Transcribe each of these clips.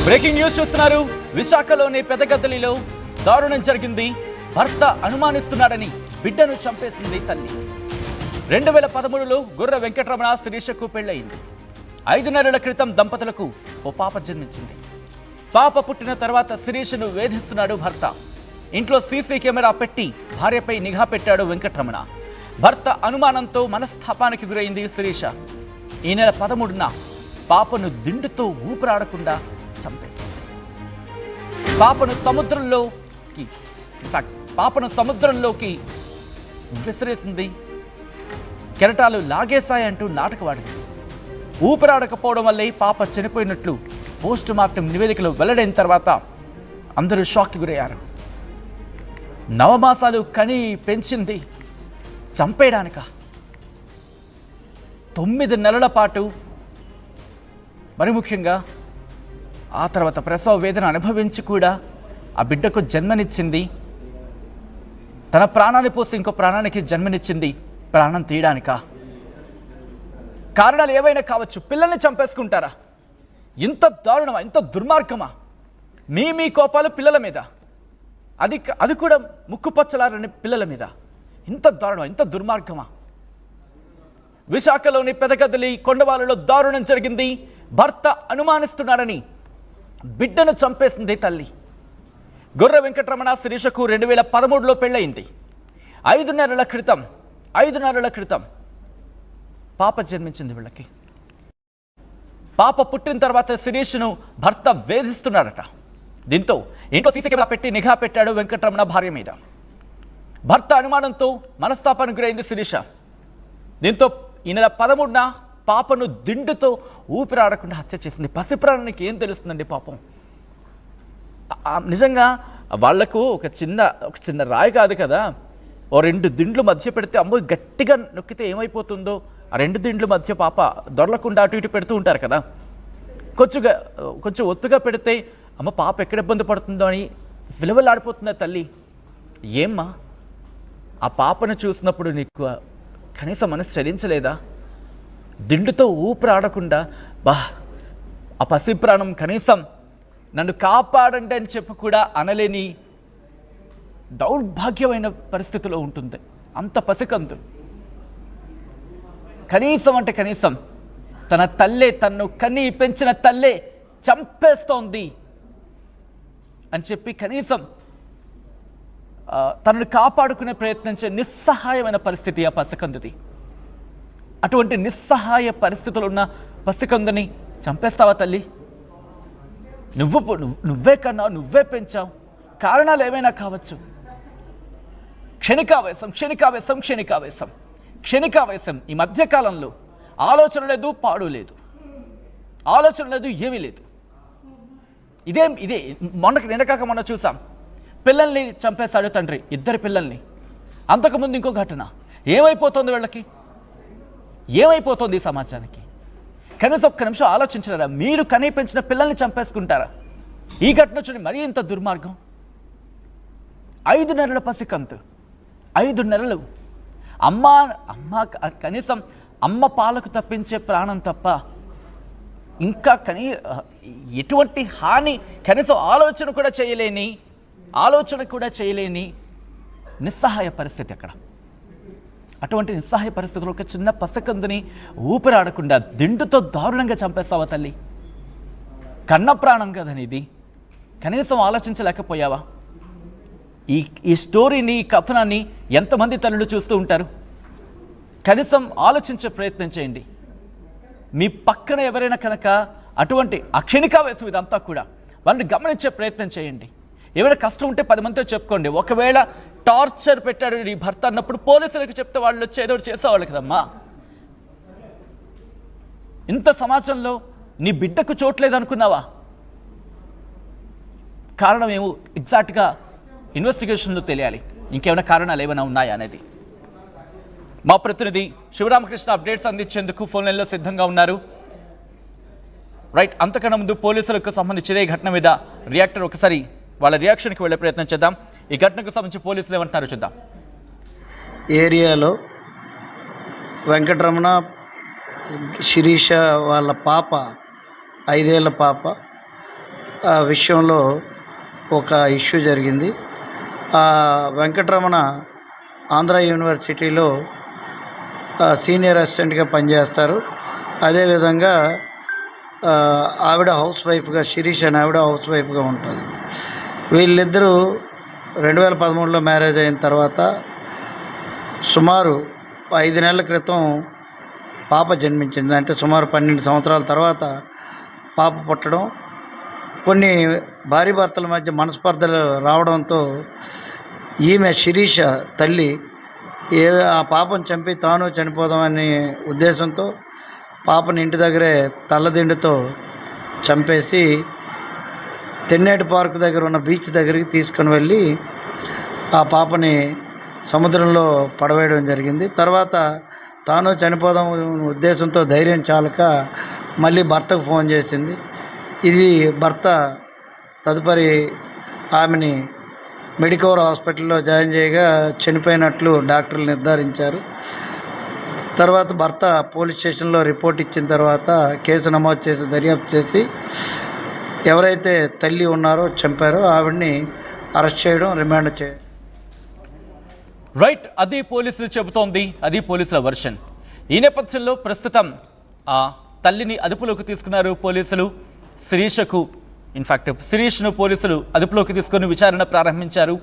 Breaking news చూస్తున్నారు. విశాఖలోని పెదగద్దలిలో దారుణం జరిగింది. భర్త అనుమానిస్తున్నాడని బిడ్డను చంపేసింది తల్లి. 2013లో గుర్ర వెంకటరమణ శిరీషకు పెళ్లయింది. 5 నెలల క్రితం దంపతులకు ఓ పాప జన్మించింది. పాప పుట్టిన తర్వాత శిరీషను వేధిస్తున్నాడు భర్త. ఇంట్లో సీసీ కెమెరా పెట్టి భార్యపై నిఘా పెట్టాడు వెంకటరమణ. భర్త అనుమానంతో మనస్తాపానికి గురైంది శిరీష. ఈ నెల 13న పాపను దిండుతో ఊపిరాడకుండా చంపేసింది. పాపను సముద్రంలోకి విసిరేసింది. కెరటాలు లాగేశాయంటూ నాటకవాడింది. ఊపిరాడకపోవడం వల్లే పాప చనిపోయినట్లు పోస్ట్ మార్టం నివేదికలు వెల్లడైన తర్వాత అందరూ షాక్కి గురయ్యారు. 9 మాసాలు కని పెంచింది చంపేయడానిక? 9 నెలల పాటు, మరి ముఖ్యంగా ఆ తర్వాత ప్రసవ వేదన అనుభవించి కూడా ఆ బిడ్డకు జన్మనిచ్చింది. తన ప్రాణాన్ని పోసి ఇంకో ప్రాణానికి జన్మనిచ్చింది ప్రాణం తీయడానిక? కారణాలు ఏవైనా కావచ్చు, పిల్లల్ని చంపేసుకుంటారా? ఇంత దారుణమా, ఇంత దుర్మార్గమా? మీ కోపాలు పిల్లల మీద, అది కూడా ముక్కుపచ్చలారని పిల్లల మీద. ఇంత దారుణమా, ఇంత దుర్మార్గమా? విశాఖలోని పెదగద్దలి కొండవాలలో దారుణం జరిగింది. భర్త అనుమానిస్తున్నాడని బిడ్డను చంపేసింది తల్లి. గుర్ర వెంకటరమణ శిరీషకు 2013లో పెళ్ళయింది. 5 నెలల క్రితం పాప జన్మించింది వీళ్ళకి. పాప పుట్టిన తర్వాత శిరీష్ను భర్త వేధిస్తున్నాడట. దీంతో ఇంట్లో సీసీ కెమెరా పెట్టి నిఘా పెట్టాడు వెంకటరమణ భార్య మీద. భర్త అనుమానంతో మనస్తాపానికి గురైంది శిరీష. దీంతో ఈ నెల 13న పాపను దిండుతో ఊపిరాడకుండా హత్య చేసింది. పసిప్రాణానికి ఏం తెలుస్తుందండి పాపం? నిజంగా వాళ్లకు ఒక చిన్న రాయి కాదు కదా, ఓ 2 దిండ్లు మధ్య పెడితే అమ్మో గట్టిగా నొక్కితే ఏమైపోతుందో, ఆ 2 దిండ్ల మధ్య పాప దొరలకుండా అటు ఇటు పెడుతూ ఉంటారు కదా. కొంచెం ఒత్తుగా పెడితే అమ్మ పాప ఎక్కడ ఇబ్బంది పడుతుందో అని విలువలాడిపోతుందా తల్లి? ఏమ్మా, ఆ పాపను చూసినప్పుడు నీకు కనీసం మనసు చలించలేదా? దిండుతో ఊపిరాడకుండా ఆ పసి ప్రాణం కనీసం నన్ను కాపాడండి అని చెప్పి కూడా అనలేని దౌర్భాగ్యమైన పరిస్థితిలో ఉంటుంది. అంత పసికందు కనీసం తన తల్లే, తన్ను కని పెంచిన తల్లే చంపేస్తోంది అని చెప్పి కనీసం తనను కాపాడుకునే ప్రయత్నించే నిస్సహాయమైన పరిస్థితి ఆ పసికందుది. అటువంటి నిస్సహాయ పరిస్థితులు ఉన్న పసికందుని చంపేస్తావా తల్లి? నువ్వే కన్నావు, నువ్వే పెంచావు. కారణాలు ఏమైనా కావచ్చు. క్షణికావేశం. ఈ మధ్యకాలంలో ఆలోచన లేదు, పాడు లేదు, ఏమీ లేదు. ఇదే నిన్నకాక చూసాం. పిల్లల్ని చంపేశాడు తండ్రి, 2 పిల్లల్ని. అంతకుముందు ఇంకో ఘటన. ఏమైపోతుంది వీళ్ళకి? ఏమైపోతుంది ఈ సమాజానికి? కనీసం ఒక్క నిమిషం ఆలోచించలేరా? మీరు కనీ పెంచిన పిల్లల్ని చంపేసుకుంటారా? ఈ ఘటన చూడండి, మరీ ఇంత దుర్మార్గం. 5 నెలల పసికంతు, 5 నెలలు. కనీసం అమ్మ పాలకు తప్పించే ప్రాణం తప్ప ఇంకా ఎటువంటి హాని కనీసం ఆలోచన కూడా చేయలేని నిస్సహాయ పరిస్థితి అక్కడ. అటువంటి నిస్సహాయ పరిస్థితుల్లో ఒక చిన్న పసకందుని ఊపిరాడకుండా దిండుతో దారుణంగా చంపేస్తావా తల్లి? కన్న ప్రాణం కదని ఇది. కనీసం ఆలోచించలేకపోయావా? ఈ స్టోరీని, ఈ కథనాన్ని ఎంతమంది తల్లులు చూస్తూ ఉంటారు? కనీసం ఆలోచించే ప్రయత్నం చేయండి. మీ పక్కన ఎవరైనా కనుక అటువంటి అక్షణికావేశం ఇదంతా కూడా, వాళ్ళని గమనించే ప్రయత్నం చేయండి. ఏమైనా కష్టం ఉంటే 10 మందితో చెప్పుకోండి. ఒకవేళ టార్చర్ పెట్టాడు నీ భర్త అన్నప్పుడు పోలీసులకు చెప్తే వాళ్ళు వచ్చి ఏదో చేసేవాళ్ళు కదమ్మా. ఇంత సమాజంలో నీ బిడ్డకు చోట్లేదనుకున్నావా? కారణం ఏమో ఎగ్జాక్ట్గా ఇన్వెస్టిగేషన్లో తెలియాలి. ఇంకేమైనా కారణాలు ఏమైనా ఉన్నాయా అనేది. మా ప్రతినిధి శివరామకృష్ణ అప్డేట్స్ అందించేందుకు ఫోన్ లైన్లో సిద్ధంగా ఉన్నారు. రైట్, అంతకన్నా ముందు పోలీసులకు సంబంధించిన ఈ ఘటన మీద రియాక్టర్ ఒకసారి వాళ్ళ రియాక్షన్కి వెళ్ళే ప్రయత్నం చేద్దాం. ఈ ఘటనకు సంబంధించి పోలీసులు ఏమంటున్నారో చూద్దాం. ఏరియాలో వెంకటరమణ శిరీష వాళ్ళ పాప 5 ఏళ్ల పాప విషయంలో ఒక ఇష్యూ జరిగింది. వెంకటరమణ ఆంధ్ర యూనివర్సిటీలో సీనియర్ అసిస్టెంట్గా పనిచేస్తారు. అదేవిధంగా ఆవిడ హౌస్ వైఫ్గా, శిరీష్ అని ఆవిడ హౌస్ వైఫ్గా ఉంటుంది. వీళ్ళిద్దరూ 2013లో మ్యారేజ్ అయిన తర్వాత సుమారు 5 నెలల క్రితం పాప జన్మించింది. అంటే సుమారు 12 సంవత్సరాల తర్వాత పాప పుట్టడం, కొన్ని భార్యాభర్తల మధ్య మనస్పర్ధలు రావడంతో ఈమె శిరీష తల్లి ఆ పాపను చంపి తాను చనిపోదామనే ఉద్దేశంతో పాపని ఇంటి దగ్గరే తల్లదిండుతో చంపేసి తెన్నేటి పార్క్ దగ్గర ఉన్న బీచ్ దగ్గరికి తీసుకుని వెళ్ళి ఆ పాపని సముద్రంలో పడవేయడం జరిగింది. తర్వాత తాను చనిపోదాం ఉద్దేశంతో ధైర్యం చాలక మళ్ళీ భర్తకు ఫోన్ చేసింది. ఇది భర్త తదుపరి ఆమెని మెడికవర్ హాస్పిటల్లో జాయిన్ చేయగా చనిపోయినట్లు డాక్టర్లు నిర్ధారించారు. తర్వాత భర్త పోలీస్ స్టేషన్లో రిపోర్ట్ ఇచ్చిన తర్వాత కేసు నమోదు చేసి దర్యాప్తు చేసి ఎవరైతే తల్లి ఉన్నారో చంపారో ఆవిడ్ని అరెస్ట్ చేయడం, రిమాండ్ చేయడం. రైట్, అది పోలీసులు చెబుతోంది, అది పోలీసుల వర్షన్. ఈ నేపథ్యంలో ప్రస్తుతం ఆ తల్లిని అదుపులోకి తీసుకున్నారు పోలీసులు. శిరీష్ను పోలీసులు అదుపులోకి తీసుకుని విచారణ ప్రారంభించారు.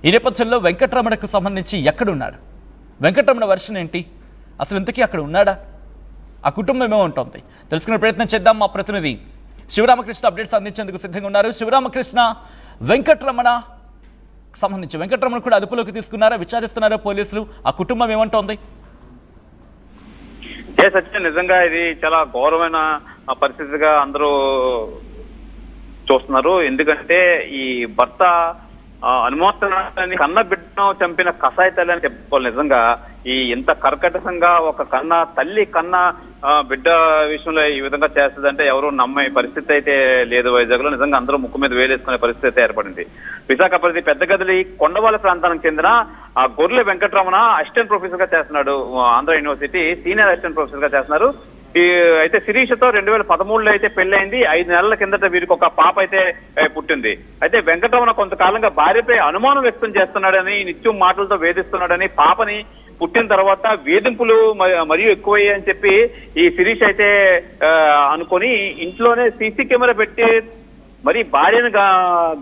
ఈ నేపథ్యంలో వెంకటరమణకు సంబంధించి ఎక్కడున్నాడు, వెంకటరమణ వర్షన్ ఏంటి, అసలు ఇంతకీ అక్కడ ఉన్నాడా, ఆ కుటుంబం ఏమో ఉంటుంది, తెలుసుకునే ప్రయత్నం చేద్దాం. మా ప్రతినిధి శివరామకృష్ణ అప్డేట్స్ అందించేందుకు సిద్ధంగా ఉన్నారు. శివరామకృష్ణ, వెంకటరమణ కూడా అదుపులోకి తీసుకున్నారా, విచారిస్తున్నారా పోలీసులు, ఆ కుటుంబం ఏమంటోంది? సత్యం, నిజంగా ఇది చాలా ఘోరమైన పరిస్థితిగా అందరూ చూస్తున్నారు. ఎందుకంటే ఈ భర్త అనుమానాన్ని కన్న బిడ్డను చంపిన కసాయి తల్లి అని చెప్పుకోవాలి. నిజంగా ఈ ఇంత కర్కటంగా ఒక తల్లి కన్న బిడ్డ విషయంలో ఈ విధంగా చేస్తుందంటే ఎవరు నమ్మే పరిస్థితి అయితే లేదు. వైజాగ్ లో నిజంగా అందరూ ముక్కు మీద వేలేసుకునే పరిస్థితి అయితే ఏర్పడింది. విశాఖ పరిధి పెద్దగదిలి కొండవాళ్ళ ప్రాంతానికి చెందిన గొర్రెల వెంకటరమణ అసిస్టెంట్ ప్రొఫెసర్ గా చేస్తున్నాడు. Andhra university senior assistant professor గా చేస్తున్నారు. అయితే శిరీషతో 2013లో అయితే పెళ్ళైంది. 5 నెలల కిందట వీరికి ఒక పాప అయితే పుట్టింది. అయితే వెంకటరమణ కొంతకాలంగా భార్యపై అనుమానం వ్యక్తం చేస్తున్నాడని, నిత్యం మాటలతో వేధిస్తున్నాడని, పాపని పుట్టిన తర్వాత వేధింపులు మరియు ఎక్కువయ్యాయని చెప్పి ఈ శిరీష్ అయితే అనుకొని ఇంట్లోనే సీసీ కెమెరా పెట్టి మరి భార్యను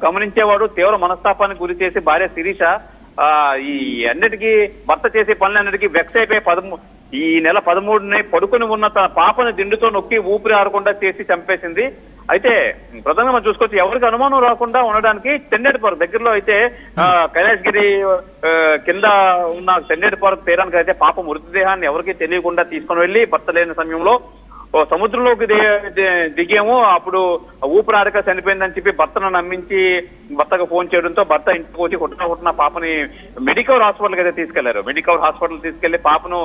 గమనించేవాడు. తీవ్ర మనస్తాపానికి గురి చేసి భార్య శిరీష ఈ అన్నిటికీ భర్త చేసే పనులన్నిటికీ వెక్స్ అయిపోయి ఈ నెల 13ని పడుకుని ఉన్న తన పాపను దిండుతో నొక్కి ఊపిరి ఆడకుండా చేసి చంపేసింది. అయితే ప్రధానంగా మనం చూసుకోవచ్చు, ఎవరికి అనుమానం రాకుండా ఉండడానికి తెన్నేటి పార్క్ దగ్గరలో అయితే కైలాసగిరి కింద ఉన్న తెన్నేటి పార్క్ తీరానికి అయితే పాప మృతదేహాన్ని ఎవరికీ తెలియకుండా తీసుకుని వెళ్ళి భర్త లేని సమయంలో సముద్రంలోకి దిగాము. అప్పుడు ఊపిరాడక చనిపోయిందని చెప్పి భర్తను నమ్మించి భర్తకు ఫోన్ చేయడంతో భర్త ఇంటికి వచ్చి కొట్టిన పాపని మెడికవర్ హాస్పిటల్కి అయితే తీసుకెళ్లారు. మెడికవర్ హాస్పిటల్ తీసుకెళ్లి పాపను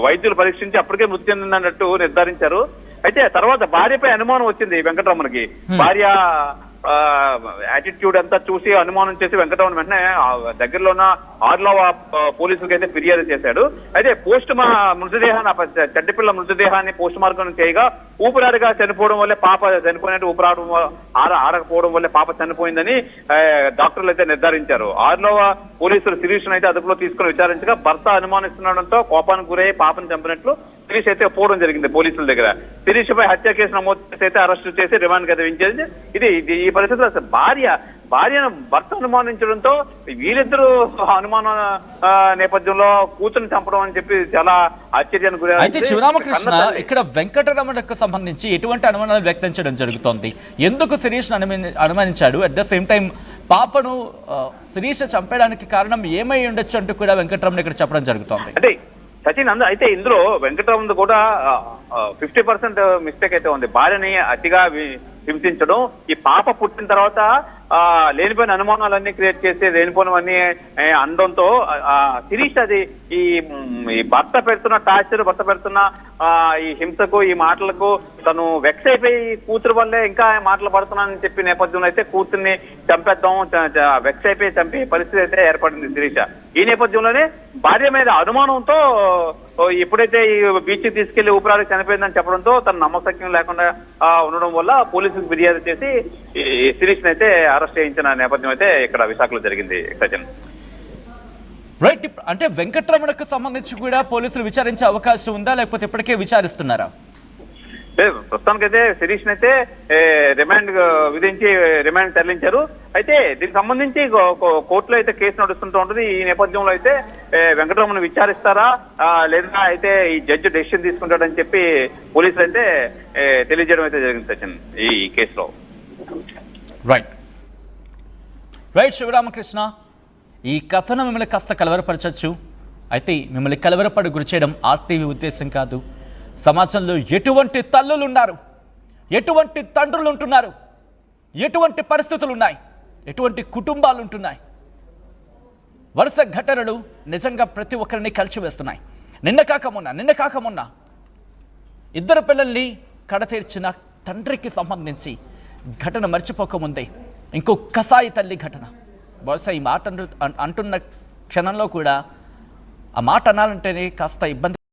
వైద్యులు పరీక్షించి అప్పటికే మృతి చెందిందన్నట్టు నిర్ధారించారు. అయితే తర్వాత భార్యపై అనుమానం వచ్చింది వెంకటరమణకి. భార్య యాటిట్యూడ్ అంతా చూసి అనుమానం చేసి వెంకటరమణ వెంటనే దగ్గరలో ఉన్న ఆర్లో పోలీసులకి అయితే ఫిర్యాదు చేశాడు. అయితే మృతదేహాన్ని చెడ్డపిల్ల మృతదేహాన్ని పోస్ట్ మార్టం చేయగా ఊపిరాడగా చనిపోవడం వల్లే పాప చనిపోయినట్టు ఆడకపోవడం వల్లే పాప చనిపోయిందని డాక్టర్లు అయితే నిర్ధారించారు. ఆర్లో పోలీసులు శిరీష్ను అయితే అదుపులో తీసుకుని విచారించగా భర్త అనుమానిస్తుండడంతో కోపానికి గురై పాపను చంపినట్లు శిరీష్ అయితే పోవడం జరిగింది పోలీసుల దగ్గర. శిరీష్ పై హత్య కేసు నమోదు చేసి అయితే అరెస్టు చేసి రిమాండ్ అయితే విధించేది. ఈ పరిస్థితిలో భార్యను భర్త అనుమానించడంతో వీరిద్దరూ అనుమాన నేపథ్యంలో కూతురుని చంపడం అని చెప్పి చాలా ఆశ్చర్యానికి గురి. అయితే శివరామకృష్ణ, ఇక్కడ వెంకటరమణకు సంబంధించి ఎటువంటి అనుమానాలు వ్యక్తం చేయడం జరుగుతోంది, ఎందుకు శిరీష్ అనుమానించాడు, అట్ ద సేమ్ టైం పాపను శిరీష్ చంపడానికి కారణం ఏమై ఉండొచ్చు అంటూ కూడా వెంకటరమణ ఇక్కడ చెప్పడం జరుగుతోంది. అంటే సచిన్, అయితే ఇందులో వెంకటరమణ కూడా 50% మిస్టేక్ అయితే ఉంది. భార్యని అతిగా హింసించడం, ఈ పాప పుట్టిన తర్వాత లేనిపోయిన అనుమానాలన్నీ క్రియేట్ చేసి లేనిపోయినవన్నీ అనడంతో శిరీష్ అది ఈ భర్త పెడుతున్న టార్చర్, భర్త పెడుతున్న ఈ హింసకు, ఈ మాటలకు తను వెక్స్ అయిపోయి కూతురు వల్లే ఇంకా మాటలు పడుతున్నానని చెప్పి నేపథ్యంలో అయితే కూతుర్ని చంపేద్దాం, వెక్స్ అయిపోయి చంపే పరిస్థితి అయితే ఏర్పడింది శిరీష. ఈ నేపథ్యంలోనే భార్య మీద అనుమానంతో ఎప్పుడైతే ఈ బీచ్ తీసుకెళ్లి ఊపిరాడి చనిపోయిందని చెప్పడంతో తన నమ్మశక్యం లేకుండా ఉండడం వల్ల పోలీసులకు ఫిర్యాదు చేసి ఈ శిరీష్ అయితే అరెస్ట్ చేయించిన నేపథ్యం అయితే ఇక్కడ విశాఖలో జరిగింది సచిన్. రైట్, అంటే వెంకటరమణకు సంబంధించి కూడా పోలీసులు విచారించే అవకాశం ఉందా, లేకపోతే ఇప్పటికే విచారిస్తున్నారా? ప్రస్తుతానికైతే శిరీష్ అయితే రిమాండ్ విధించి రిమాండ్ తరలించారు. అయితే దీనికి సంబంధించి కోర్టులో అయితే కేసు నడుస్తుంటూ ఉంటుంది. ఈ నేపథ్యంలో అయితే వెంకటరమణ విచారిస్తారా లేదా అయితే ఈ జడ్జి డెసిషన్ తీసుకుంటాడని చెప్పి పోలీసులు అయితే తెలియజేయడం అయితే జరిగింది సచిన్ ఈ కేసులో. రైట్ శివరామకృష్ణ, ఈ కథనం మిమ్మల్ని కాస్త కలవరపరచచ్చు. అయితే మిమ్మల్ని కలవరపడి గురి చేయడం ఆర్టీవీ ఉద్దేశం కాదు. సమాజంలో ఎటువంటి తల్లులు ఉన్నారు, ఎటువంటి తండ్రులు ఉంటున్నారు, ఎటువంటి పరిస్థితులు ఉన్నాయి, ఎటువంటి కుటుంబాలు ఉంటున్నాయి, వరుస ఘటనలు నిజంగా ప్రతి ఒక్కరిని కలిసివేస్తున్నాయి. నిన్న కాక మొన్న ఇద్దరు పిల్లల్ని కడతీర్చిన తండ్రికి సంబంధించి ఘటన మర్చిపోకముందే ఇంకో కసాయి తల్లి ఘటన. బహుశా ఈ మాట అంటున్న క్షణంలో కూడా ఆ మాట అనాలంటేనే కాస్త ఇబ్బంది.